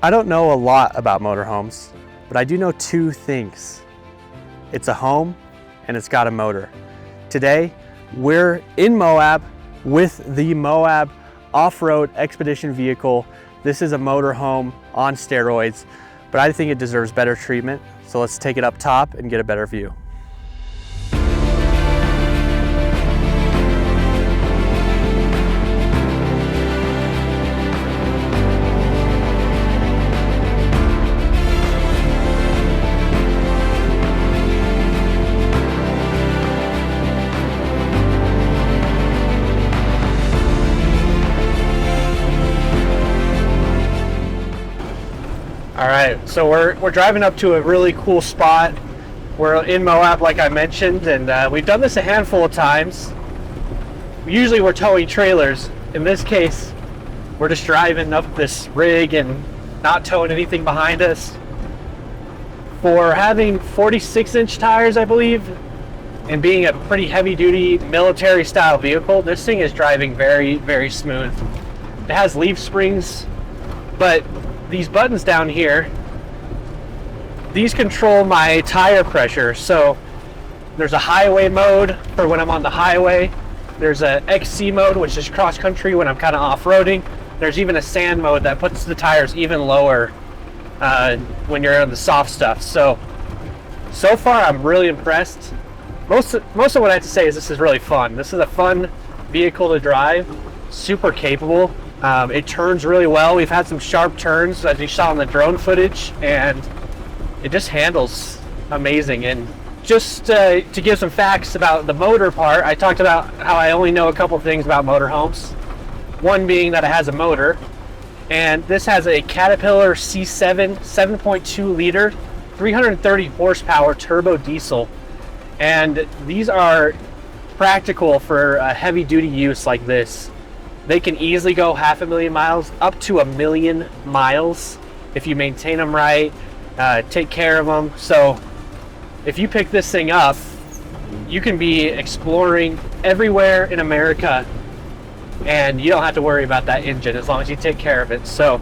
I don't know a lot about motorhomes, but I do know two things. It's a home and it's got a motor. Today, we're in Moab with the Moab off-road expedition vehicle. This is a motorhome on steroids, but I think it deserves better treatment. So let's take it up top and get a better view. All right, so we're driving up to a really cool spot. We're in Moab, like I mentioned, and we've done this a handful of times. Usually we're towing trailers. In this case, we're just driving up this rig and not towing anything behind us. For having 46-inch tires, I believe, and being a pretty heavy-duty military-style vehicle, this thing is driving very, very smooth. It has leaf springs, but these buttons down here, these control my tire pressure. So there's a highway mode for when I'm on the highway. There's a XC mode, which is cross country when I'm kind of off-roading. There's even a sand mode that puts the tires even lower when you're on the soft stuff. So far I'm really impressed. Most of what I have to say is this is really fun. This is a fun vehicle to drive, super capable. It turns really well. We've had some sharp turns, as you saw in the drone footage, and it just handles amazing. And just to give some facts about the motor part, I talked about how I only know a couple things about motorhomes. One being that it has a motor, and this has a Caterpillar C7 7.2 liter 330 horsepower turbo diesel, and these are practical for a heavy duty use like this. They can easily go 500,000 miles, up to 1,000,000 miles if you maintain them right, take care of them. So if you pick this thing up, you can be exploring everywhere in America and you don't have to worry about that engine as long as you take care of it. So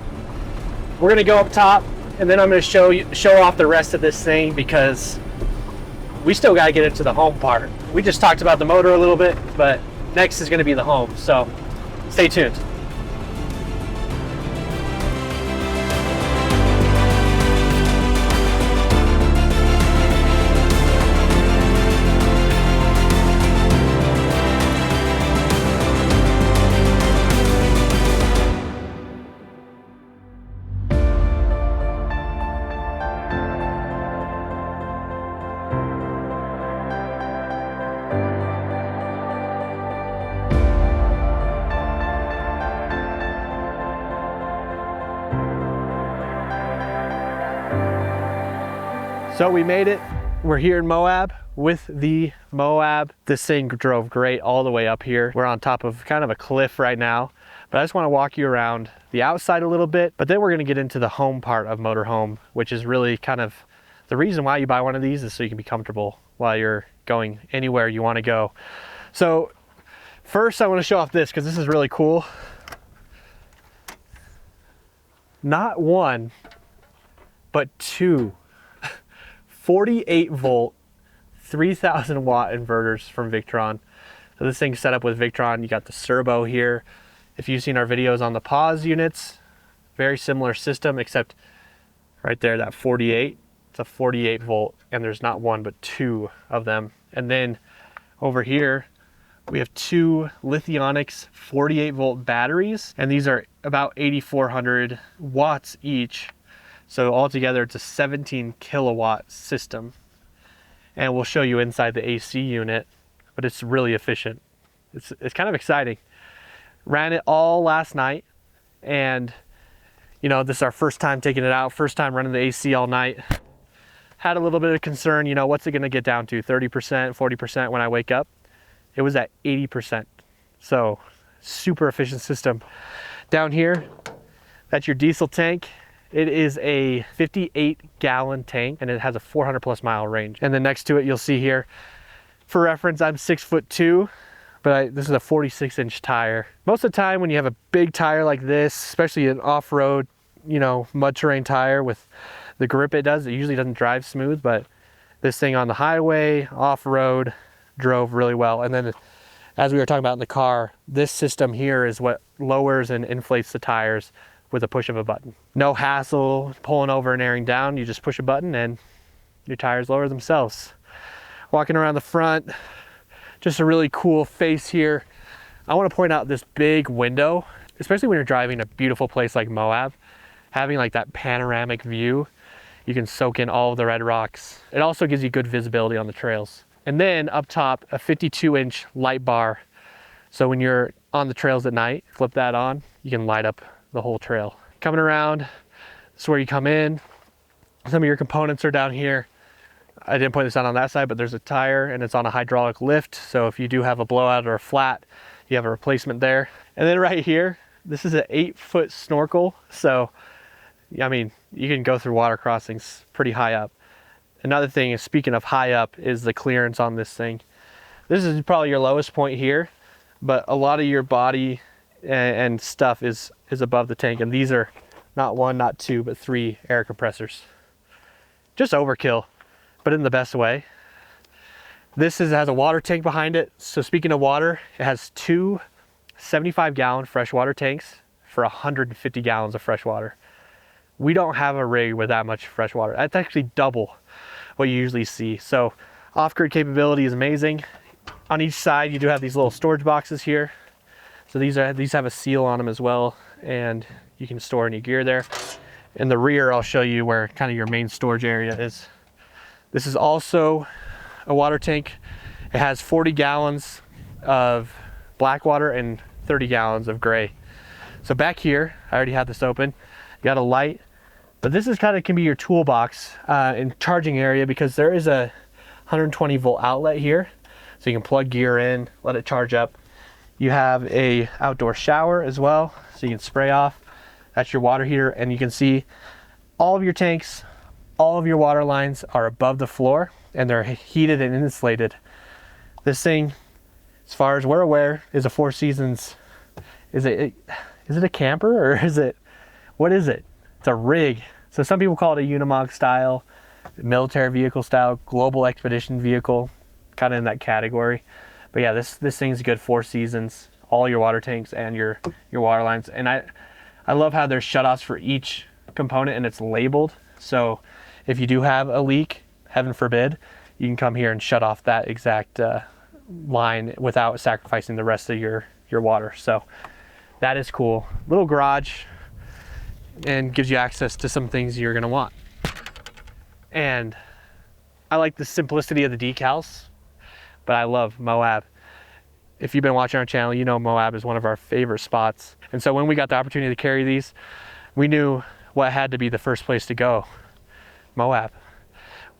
we're gonna go up top and then I'm gonna show off the rest of this thing because we still gotta get into the home part. We just talked about the motor a little bit, but next is gonna be the home. So stay tuned. So we made it. We're here in Moab with the Moab. This thing drove great all the way up here. We're on top of kind of a cliff right now, but I just want to walk you around the outside a little bit, but then we're going to get into the home part of Motorhome, which is really kind of the reason why you buy one of these is so you can be comfortable while you're going anywhere you want to go. So first I want to show off this because this is really cool. Not one, but two 48 volt, 3000 watt inverters from Victron. So this thing's set up with Victron. You got the servo here. If you've seen our videos on the pause units, very similar system, except right there, that 48, it's a 48 volt, and there's not one, but two of them. And then over here, we have two Lithionics 48 volt batteries, and these are about 8,400 watts each. So altogether, it's a 17 kilowatt system. And we'll show you inside the AC unit, but it's really efficient. It's kind of exciting. Ran it all last night, and you know, this is our first time taking it out, first time running the AC all night. Had a little bit of concern, you know, what's it gonna get down to? 30%, 40% when I wake up? It was at 80%. So super efficient system. Down here, that's your diesel tank. It is a 58 gallon tank and it has a 400 plus mile range. And then next to it, you'll see here, for reference, I'm 6'2", but this is a 46-inch tire. Most of the time when you have a big tire like this, especially an off-road you know, mud terrain tire with the grip it does. It usually doesn't drive smooth, but this thing on the highway, off-road, drove really well. And then as we were talking about in the car, this system here is what lowers and inflates the tires with a push of a button. No hassle pulling over and airing down. You just push a button and your tires lower themselves. Walking around the front, just a really cool face here. I want to point out this big window, especially when you're driving a beautiful place like Moab, having like that panoramic view. You can soak in all of the red rocks. It also gives you good visibility on the trails. And then up top, a 52-inch light bar. So when you're on the trails at night, flip that on, you can light up the whole trail. Coming around, this is where you come in. Some of your components are down here. I didn't point this out on that side, but there's a tire and it's on a hydraulic lift. So if you do have a blowout or a flat, you have a replacement there. And then right here, this is an 8-foot snorkel. So, I mean, you can go through water crossings pretty high up. Another thing is, speaking of high up, is the clearance on this thing. This is probably your lowest point here, but a lot of your body and stuff is above the tank. And these are not 1, not 2, but 3 air compressors. Just overkill, but in the best way. This has a water tank behind it. So speaking of water, it has 2 75-gallon freshwater tanks for 150 gallons of fresh water. We don't have a rig with that much fresh water. That's actually double what you usually see. So off-grid capability is amazing. On each side, you do have these little storage boxes here. So these have a seal on them as well, and you can store any gear there. In the rear, I'll show you where kind of your main storage area is. This is also a water tank. It has 40 gallons of black water and 30 gallons of gray. So back here, I already have this open. You got a light, but this is kind of can be your toolbox and charging area, because there is a 120 volt outlet here. So you can plug gear in, let it charge up. You have a outdoor shower as well, so you can spray off. That's your water heater, and you can see all of your tanks, all of your water lines are above the floor, and they're heated and insulated. This thing, as far as we're aware, is a Four Seasons. Is it a camper, or is it, what is it? It's a rig. So some people call it a Unimog style, military vehicle style, global expedition vehicle, kind of in that category. But yeah, this thing's a good Four Seasons, all your water tanks and your water lines. And I love how there's shutoffs for each component and it's labeled. So if you do have a leak, heaven forbid, you can come here and shut off that exact line without sacrificing the rest of your water. So that is cool. Little garage, and gives you access to some things you're gonna want. And I like the simplicity of the decals, but I love Moab. If you've been watching our channel, you know Moab is one of our favorite spots. And so when we got the opportunity to carry these, we knew what had to be the first place to go, Moab.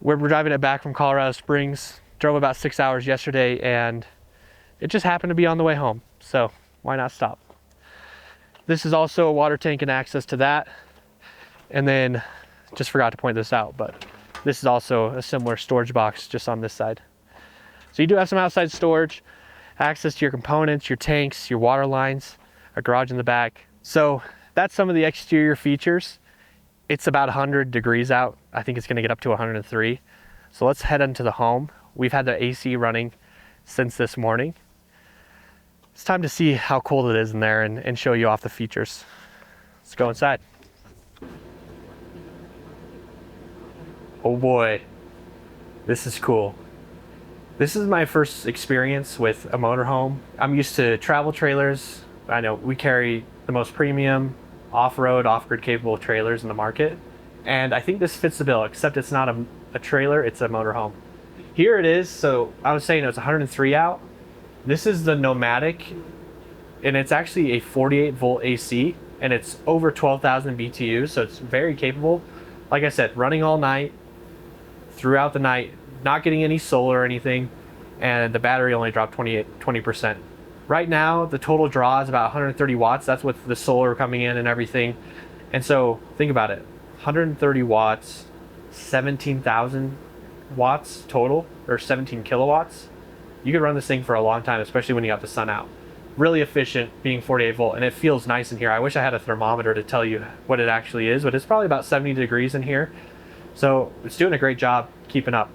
We're driving it back from Colorado Springs, drove about 6 hours yesterday, and it just happened to be on the way home. So why not stop? This is also a water tank and access to that. And then, just forgot to point this out, but this is also a similar storage box just on this side. So you do have some outside storage, access to your components, your tanks, your water lines, a garage in the back. So that's some of the exterior features. It's about 100 degrees out. I think it's gonna get up to 103. So let's head into the home. We've had the AC running since this morning. It's time to see how cold it is in there and show you off the features. Let's go inside. Oh boy, this is cool. This is my first experience with a motorhome. I'm used to travel trailers. I know we carry the most premium off-road, off-grid capable trailers in the market. And I think this fits the bill, except it's not a trailer, it's a motorhome. Here it is. So I was saying it's 103 out. This is the Nomadic, and it's actually a 48 volt AC, and it's over 12,000 BTUs, so it's very capable. Like I said, running all night, throughout the night, not getting any solar or anything, and the battery only dropped 20%. Right now, the total draw is about 130 watts. That's with the solar coming in and everything. And so think about it, 130 watts, 17,000 watts total, or 17 kilowatts. You could run this thing for a long time, especially when you got the sun out. Really efficient being 48 volt, and it feels nice in here. I wish I had a thermometer to tell you what it actually is, but it's probably about 70 degrees in here. So it's doing a great job keeping up.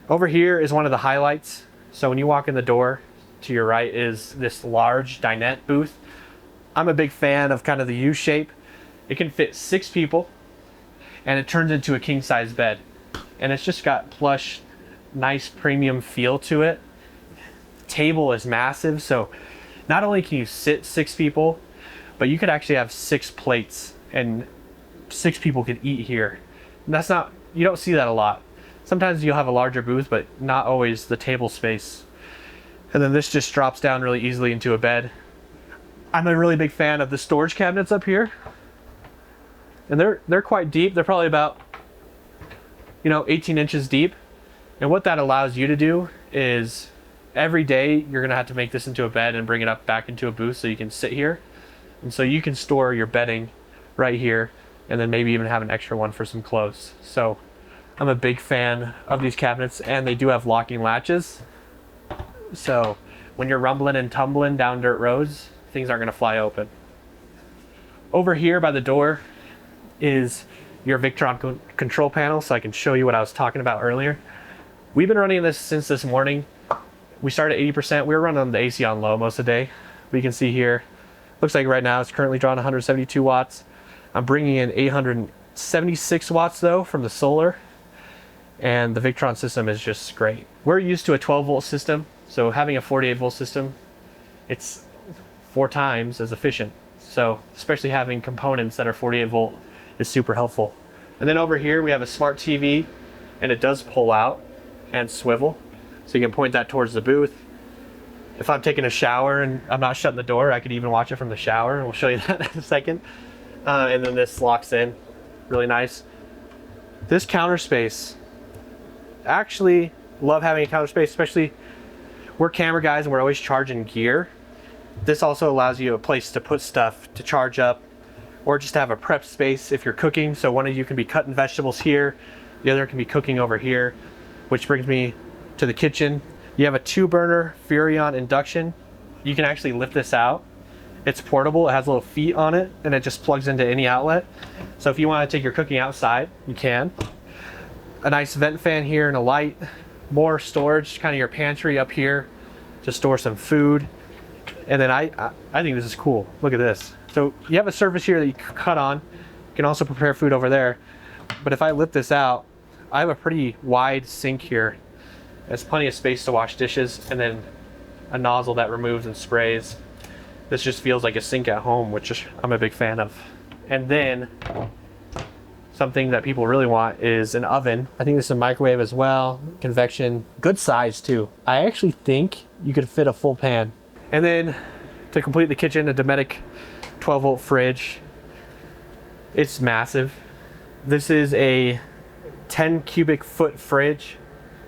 Over here is one of the highlights. So when you walk in the door, to your right is this large dinette booth. I'm a big fan of kind of the U shape. It can fit 6 people, and it turns into a king size bed. And it's just got plush, nice premium feel to it. Table is massive, so not only can you sit 6 people, but you could actually have 6 plates and 6 people could eat here. And that's not, you don't see that a lot. Sometimes you'll have a larger booth, but not always the table space. And then this just drops down really easily into a bed. I'm a really big fan of the storage cabinets up here. And they're quite deep. They're probably about, 18 inches deep. And what that allows you to do is every day you're gonna have to make this into a bed and bring it up back into a booth so you can sit here. And so you can store your bedding right here, and then maybe even have an extra one for some clothes. So I'm a big fan of these cabinets, and they do have locking latches. So when you're rumbling and tumbling down dirt roads, things aren't gonna fly open. Over here by the door is your Victron control panel, so I can show you what I was talking about earlier. We've been running this since this morning. We started at 80%. We were running the AC on low most of the day. But you can see here, looks like right now it's currently drawing 172 watts. I'm bringing in 876 watts though from the solar, and the Victron system is just great. We're used to a 12 volt system, so having a 48 volt system, it's 4 times as efficient. So especially having components that are 48 volt is super helpful. And then over here we have a smart TV, and it does pull out and swivel, so you can point that towards the booth. If I'm taking a shower and I'm not shutting the door, I could even watch it from the shower, and we'll show you that in a second. And then this locks in, really nice. This counter space, actually love having a counter space, especially we're camera guys and we're always charging gear. This also allows you a place to put stuff to charge up, or just to have a prep space if you're cooking. So one of you can be cutting vegetables here, the other can be cooking over here, which brings me to the kitchen. You have a 2-burner Furrion induction. You can actually lift this out. It's portable, it has little feet on it, and it just plugs into any outlet. So if you want to take your cooking outside, you can. A nice vent fan here and a light. More storage, kind of your pantry up here to store some food. And then I think this is cool. Look at this. So you have a surface here that you can cut on. You can also prepare food over there. But if I lift this out, I have a pretty wide sink here. There's plenty of space to wash dishes, and then a nozzle that removes and sprays. This just feels like a sink at home, which I'm a big fan of. And then something that people really want is an oven. I think this is a microwave as well, convection, good size too. I actually think you could fit a full pan. And then to complete the kitchen, a Dometic 12 volt fridge. It's massive. This is a 10 cubic foot fridge,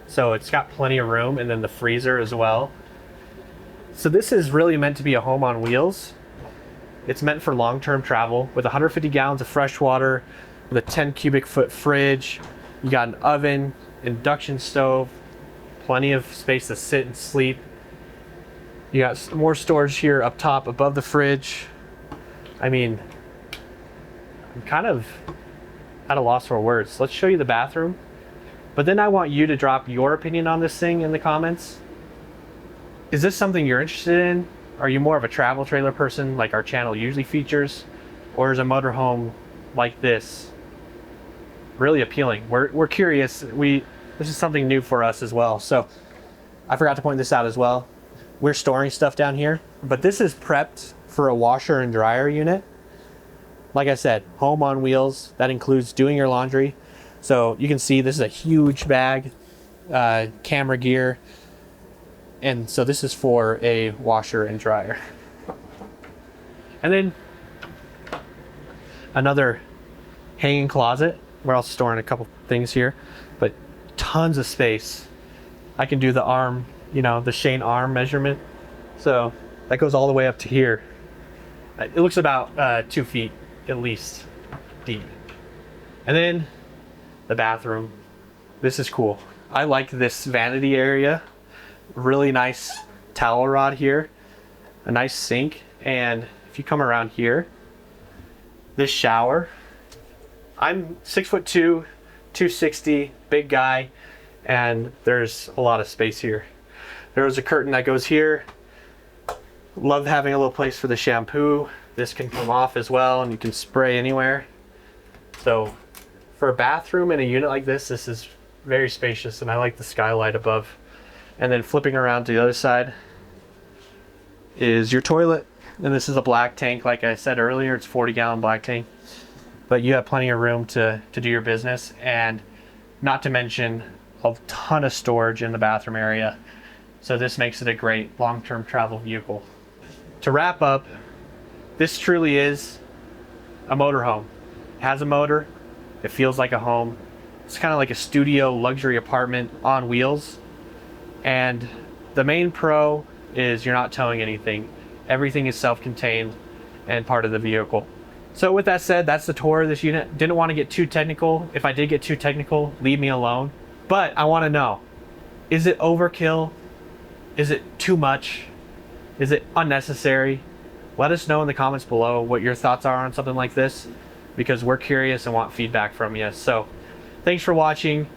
so it's got plenty of room, and then the freezer as well. So this is really meant to be a home on wheels. It's meant for long-term travel with 150 gallons of fresh water, with a 10 cubic foot fridge. You got an oven, induction stove, plenty of space to sit and sleep. You got some more storage here up top above the fridge. I mean, I'm kind of at a loss for words. Let's show you the bathroom. But then I want you to drop your opinion on this thing in the comments. Is this something you're interested in? Are you more of a travel trailer person like our channel usually features? Or is a motorhome like this really appealing? We're curious. This is something new for us as well. So I forgot to point this out as well. We're storing stuff down here, but this is prepped for a washer and dryer unit. Like I said, home on wheels. That includes doing your laundry. So you can see this is a huge bag, camera gear. And so this is for a washer and dryer. And then another hanging closet. We're also storing a couple things here, but tons of space. I can do the arm, the Shane arm measurement. So that goes all the way up to here. It looks about 2 feet at least deep. And then the bathroom. This is cool. I like this vanity area. Really nice towel rod here. a nice sink, and if you come around here, this shower, I'm 6'2", 260, big guy, and there's a lot of space here. There's a curtain that goes here. Love having a little place for the shampoo. This can come off as well, and you can spray anywhere. So for a bathroom in a unit like this, this is very spacious, and I like the skylight above. And then flipping around to the other side is your toilet, and this is a black tank. Like I said earlier, it's 40-gallon black tank, but you have plenty of room to do your business, and not to mention a ton of storage in the bathroom area. So this makes it a great long-term travel vehicle. To wrap up, this truly is a motorhome. It has a motor, it feels like a home. It's kind of like a studio luxury apartment on wheels. And the main pro is you're not towing anything. Everything is self-contained and part of the vehicle. So with that said, that's the tour of this unit. Didn't want to get too technical. If I did get too technical, leave me alone. But I want to know, is it overkill? Is it too much? Is it unnecessary? Let us know in the comments below what your thoughts are on something like this, because we're curious and want feedback from you. So thanks for watching.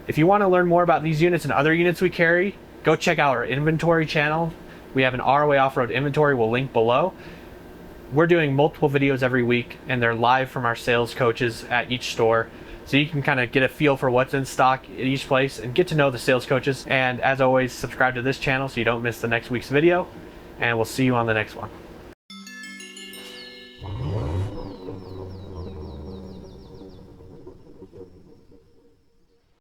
If you want to learn more about these units and other units we carry, go check out our inventory channel. We have an ROA off-road inventory, we'll link below. We're doing multiple videos every week, and they're live from our sales coaches at each store. So you can kind of get a feel for what's in stock at each place and get to know the sales coaches. And as always, subscribe to this channel so you don't miss the next week's video, and we'll see you on the next one.